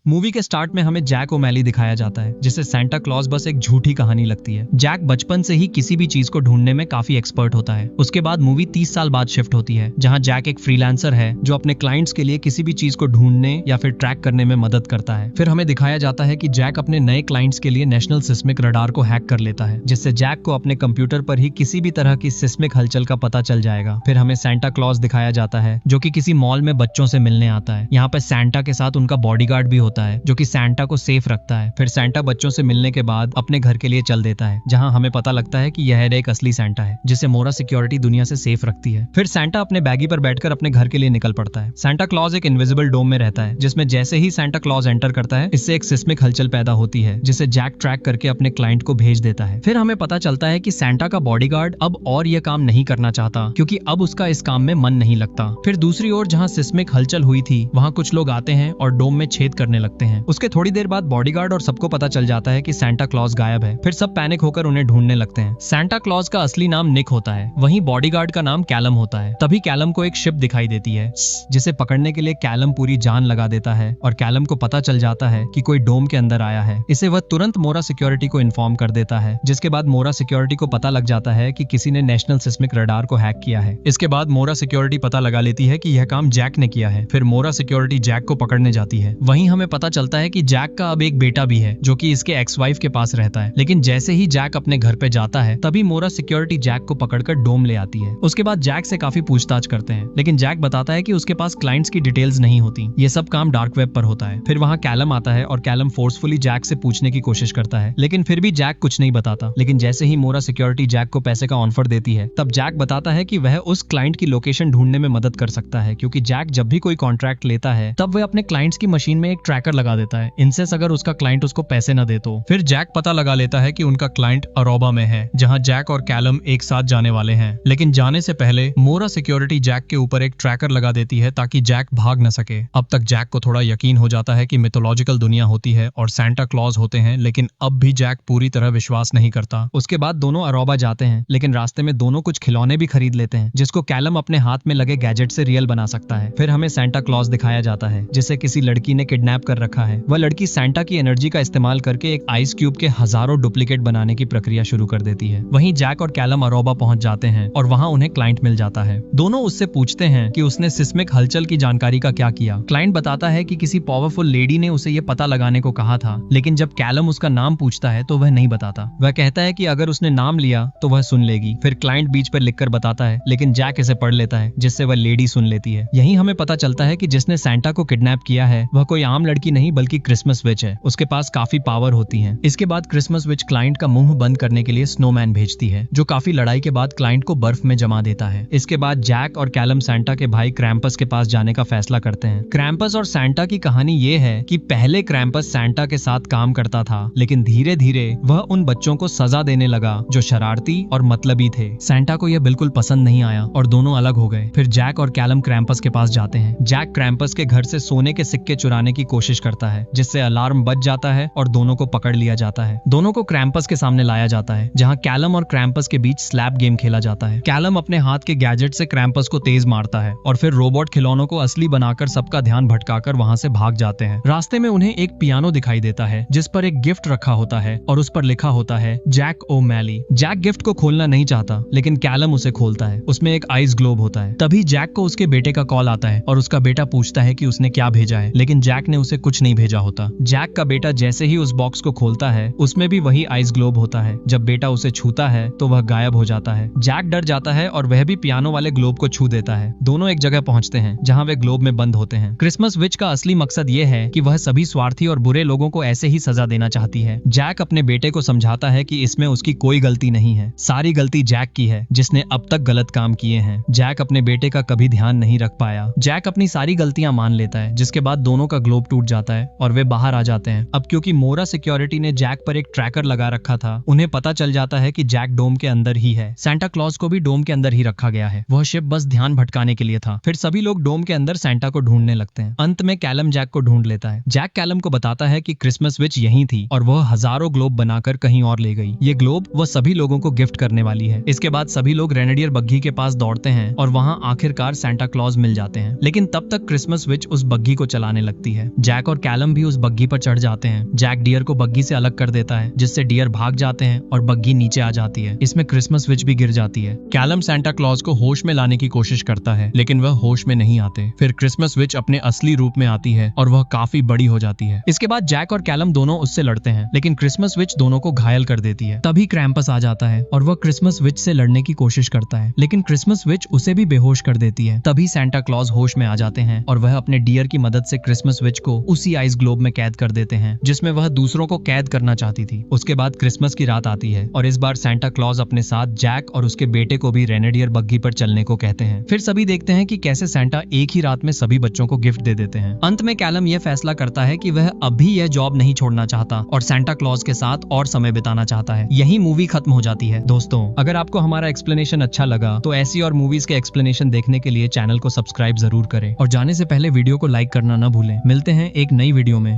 Movie के start में हमें जैक ओमैली दिखाया जाता है, जिसे सैंटा क्लॉज बस एक झूठी कहानी लगती है। जैक बचपन से ही किसी भी चीज को ढूंढने में काफी एक्सपर्ट होता है। उसके बाद मूवी 30 साल बाद शिफ्ट होती है, जहां जैक एक फ्रीलांसर है जो अपने क्लाइंट्स के लिए किसी भी चीज को ढूंढने या फिर ट्रैक करने में मदद करता है। फिर हमें दिखाया जाता है कि जैक अपने नए क्लाइंट्स के लिए नेशनल सिस्मिक रडार को हैक कर लेता है, जिससे जैक को अपने कंप्यूटर पर ही किसी भी तरह की सिस्मिक हलचल का पता चल जाएगा। फिर हमें सैंटा क्लॉज दिखाया जाता है, जो कि किसी मॉल में बच्चों से मिलने आता है। यहाँ पे सैंटा के साथ उनका बॉडीगार्ड भी होता है, जो कि सैंटा को सेफ रखता है। फिर सैंटा बच्चों से मिलने के बाद अपने घर के लिए चल देता है, जहां हमें पता लगता है कि यह एक असली सैंटा है, जिसे मोरा सिक्योरिटी दुनिया से सेफ रखती है। फिर सैंटा अपने बैगी पर बैठकर अपने घर के लिए निकल पड़ता है। सैंटा क्लॉज एक इनविजिबल डोम में रहता है, जिसमें जैसे ही सैंटा क्लॉज एंटर करता है, इससे एक सिस्मिक हलचल पैदा होती है, जिसे जैक ट्रैक करके अपने क्लाइंट को भेज देता है। फिर हमें पता चलता है कि सैंटा का बॉडीगार्ड अब और यह काम नहीं करना चाहता, क्योंकि अब उसका इस काम में मन नहीं लगता। फिर दूसरी ओर जहां सिस्मिक हलचल हुई थी, वहां कुछ लोग आते हैं और डोम में छेद करने लगते हैं। उसके थोड़ी देर बाद बॉडीगार्ड और सबको पता चल जाता है कि सैंटा क्लॉज गायब है। फिर सब पैनिक होकर उन्हें ढूंढने लगते हैं। सैंटा क्लॉज का असली नाम निक होता है, वहीं बॉडीगार्ड का नाम कैलम होता है। तभी कैलम को एक शिप दिखाई देती है, जिसे पकड़ने के लिए कैलम पूरी जान लगा देता है, और कैलम को पता चल जाता है कि कोई डोम के अंदर आया है। इसे वह तुरंत मोरा सिक्योरिटी को इन्फॉर्म कर देता है, जिसके बाद मोरा सिक्योरिटी को पता लग जाता है कि किसी ने नेशनल सिस्मिक रडार को हैक किया है। इसके बाद मोरा सिक्योरिटी पता लगा लेती है कि यह काम जैक ने किया है। फिर मोरा सिक्योरिटी जैक को पकड़ने जाती है। वहीं हमें पता चलता है कि जैक का अब एक बेटा भी है, जो कि इसके एक्स वाइफ के पास रहता है। लेकिन जैसे ही जैक अपने घर पे जाता है, तभी मोरा सिक्योरिटी जैक को पकड़कर डोम ले आती है। उसके बाद जैक से काफी पूछताछ करते हैं, लेकिन जैक बताता है कि उसके पास क्लाइंट्स की डिटेल्स नहीं होती, ये सब काम डार्क वेब पर होता है। फिर वहाँ कैलम आता है और कैलम फोर्सफुली जैक से पूछने की कोशिश करता है, लेकिन फिर भी जैक कुछ नहीं बताता। लेकिन जैसे ही मोरा सिक्योरिटी जैक को पैसे का ऑफर देती है, तब जैक बताता है कि वह उस क्लाइंट की लोकेशन ढूंढने में मदद कर सकता है, क्योंकि जैक जब भी कोई कॉन्ट्रैक्ट लेता है, तब वह अपने क्लाइंट्स की मशीन में एक ट्रैकर लगा देता है, इनसेस अगर उसका क्लाइंट उसको पैसे न दे तो। फिर जैक पता लगा लेता है कि उनका क्लाइंट अरोबा में है, जहां जैक और कैलम एक साथ जाने वाले हैं। लेकिन जाने से पहले मोरा सिक्योरिटी जैक के ऊपर एक ट्रैकर लगा देती है, ताकि जैक भाग न सके। अब तक जैक को थोड़ा यकीन हो जाता है कि मिथोलॉजिकल दुनिया होती है और सैंटा क्लॉज होते हैं, लेकिन अब भी जैक पूरी तरह विश्वास नहीं करता। उसके बाद दोनों अरोबा जाते हैं, लेकिन रास्ते में दोनों कुछ खिलौने भी खरीद लेते हैं, जिसको कैलम अपने हाथ में लगे गैजेट से रियल बना सकता है। फिर हमें सैंटा क्लॉज दिखाया जाता है, जिसे किसी लड़की ने किडनैप कर रखा है। वह लड़की सैंटा की एनर्जी का इस्तेमाल करके एक आइस क्यूब के हजारों डुप्लीकेट बनाने की प्रक्रिया शुरू कर देती है। वहीं जैक और कैलम अरोबा पहुंच जाते हैं और वहां उन्हें क्लाइंट मिल जाता है। दोनों उससे पूछते हैं कि उसने सिस्मिक हलचल की जानकारी का क्या किया। क्लाइंट बताता है कि किसी पावरफुल लेडी ने उसे ये पता लगाने को कहा था, लेकिन जब कैलम उसका नाम पूछता है तो वह नहीं बताता। वह कहता है कि अगर उसने नाम लिया तो वह सुन लेगी। फिर क्लाइंट बीच पर लिखकर बताता है, लेकिन जैक इसे पढ़ लेता है, जिससे वह लेडी सुन लेती है। यहीं हमें पता चलता है कि जिसने सैंटा को किडनैप किया है, वह कोई आम लड़की नहीं बल्कि क्रिसमस विच है। उसके पास काफी पावर होती है। इसके बाद क्रिसमस विच क्लाइंट का मुंह बंद करने के लिए स्नोमैन भेजती है, जो काफी लड़ाई के बाद क्लाइंट को बर्फ में जमा देता है। इसके बाद जैक और कैलम सैंटा के भाई क्रैम्पस के पास जाने का फैसला करते हैं। क्रैम्पस और सैंटा की कहानी ये है कि पहले क्रैम्पस सैंटा के साथ काम करता था, लेकिन धीरे धीरे वह उन बच्चों को सजा देने लगा जो शरारती और मतलबी थे। सैंटा को यह बिल्कुल पसंद नहीं आया और दोनों अलग हो गए। फिर जैक और कैलम क्रैम्पस के पास जाते हैं। जैक क्रैम्पस के घर से सोने के सिक्के चुराने की कोशिश करता है, जिससे अलार्म बज जाता है और दोनों को पकड़ लिया जाता है। दोनों को क्रैम्पस के सामने लाया जाता है, जहां कैलम और क्रैम्पस के बीच स्लैप गेम खेला जाता है। कैलम अपने हाथ के गैजेट से क्रैम्पस को तेज मारता है और फिर रोबोट खिलौनों को असली बनाकर सबका ध्यान भटकाकर वहां से भाग जाते हैं। रास्ते में उन्हें एक पियानो दिखाई देता है, जिस पर एक गिफ्ट रखा होता है और उस पर लिखा होता है जैक ओमैली। जैक गिफ्ट को खोलना नहीं चाहता, लेकिन कैलम उसे खोलता है। उसमें एक आइस ग्लोब होता है। तभी जैक को उसके बेटे का कॉल आता है और उसका बेटा पूछता है कि उसने क्या भेजा है, लेकिन जैक ने उसे कुछ नहीं भेजा होता। जैक का बेटा जैसे ही उस बॉक्स को खोलता है, उसमें भी वही आइस ग्लोब होता है। जब बेटा उसे छूता है तो वह गायब हो जाता है। जैक डर जाता है और वह भी पियानो वाले ग्लोब को छू देता है। दोनों एक जगह पहुंचते हैं जहां वे ग्लोब में बंद होते हैं। क्रिसमस विच का असली मकसद ये है कि वह सभी स्वार्थी और बुरे लोगों को ऐसे ही सजा देना चाहती है। जैक अपने बेटे को समझाता है कि इसमें उसकी कोई गलती नहीं है, सारी गलती जैक की है, जिसने अब तक गलत काम किए हैं। जैक अपने बेटे का कभी ध्यान नहीं रख पाया। जैक अपनी सारी गलतियां मान लेता है, जिसके बाद दोनों का ग्लोब टूट जाता है और वे बाहर आ जाते हैं। अब क्योंकि मोरा सिक्योरिटी ने जैक पर एक ट्रैकर लगा रखा था, उन्हें पता चल जाता है कि जैक डोम के अंदर ही है। सैंटा क्लॉज को भी डोम के अंदर ही रखा गया है। वह शिप बस ध्यान भटकाने के लिए था। फिर सभी लोग डोम के अंदर सैंटा को ढूंढने लगते हैं। अंत में कैलम जैक को ढूंढ लेता है। जैक कैलम को बताता है कि क्रिसमस विच यहीं थी और वह हजारों ग्लोब बनाकर कहीं और ले गई। ये ग्लोब वह सभी लोगों को गिफ्ट करने वाली है। इसके बाद सभी लोग रेनेडियर बग्घी के पास दौड़ते हैं और वहां आखिरकार सैंटा क्लॉज मिल जाते हैं। लेकिन तब तक क्रिसमस विच उस बग्घी को चलाने लगती है। जैक जैक और कैलम भी उस बग्गी पर चढ़ जाते हैं। जैक डियर को बग्गी से अलग कर देता है, जिससे डियर भाग जाते हैं और बग्गी नीचे आ जाती है। इसमें क्रिसमस विच भी गिर जाती है। कैलम सेंटा क्लॉज को होश में लाने की कोशिश करता है, लेकिन वह होश में नहीं आते। फिर क्रिसमस विच अपने असली रूप में आती है और वह काफी बड़ी हो जाती है। इसके बाद जैक और कैलम दोनों उससे लड़ते हैं, लेकिन क्रिसमस विच दोनों को घायल कर देती है। तभी क्रैम्पस आ जाता है और वह क्रिसमस विच से लड़ने की कोशिश करता है, लेकिन क्रिसमस विच उसे भी बेहोश कर देती है। तभी सेंटा क्लॉज होश में आ जाते हैं और वह अपने डियर की मदद से क्रिसमस विच को उसी आइस ग्लोब में कैद कर देते हैं, जिसमें वह दूसरों को कैद करना चाहती थी। उसके बाद क्रिसमस की रात आती है और इस बार सेंटा क्लॉज अपने साथ जैक और उसके बेटे को भी रेनेडियर बग्गी पर चलने को कहते हैं। फिर सभी देखते हैं कि कैसे सेंटा एक ही रात में सभी बच्चों को गिफ्ट दे देते हैं। अंत में कैलम यह फैसला करता है कि वह अभी यह जॉब नहीं छोड़ना चाहता और सेंटा क्लॉज के साथ और समय बिताना चाहता है। यही मूवी खत्म हो जाती है। दोस्तों, अगर आपको हमारा एक्सप्लेनेशन अच्छा लगा तो ऐसी और मूवीज के एक्सप्लेनेशन देखने के लिए चैनल को सब्सक्राइब जरूर करें और जाने से पहले वीडियो को लाइक करना न भूलें। मिलते हैं एक नई वीडियो में।